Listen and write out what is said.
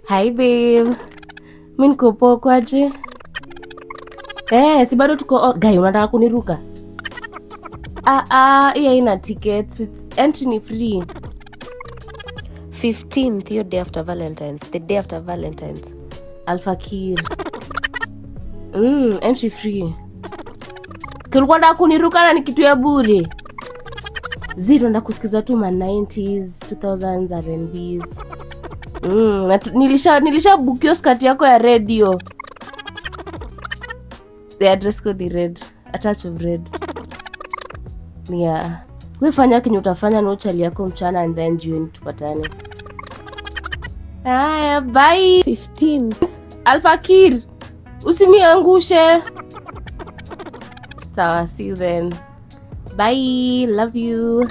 Hi babe. Mimi niko poa kwaje? Si bado tuko guy, unataka kuniruka? Hii haina tickets. Entry ni free. 15th, your day after Valentine's. The day after Valentine's. Alfakir. Entry free. Kulikuwa nataka kuniruka na ni kitu ya bure. Zero nda kusikiza tu ma 90s, 2000s R&Bs. Nilisha book your skirt yako ya radio. The address code is red. A touch of red. Yeah. Wewe fanya kinyo utafanya na uchali yako mchana and then jioni tupatane. Haya, bye. 15th. Alfakir. Usiniangushe. Sawa, see you then. Bye. Love you.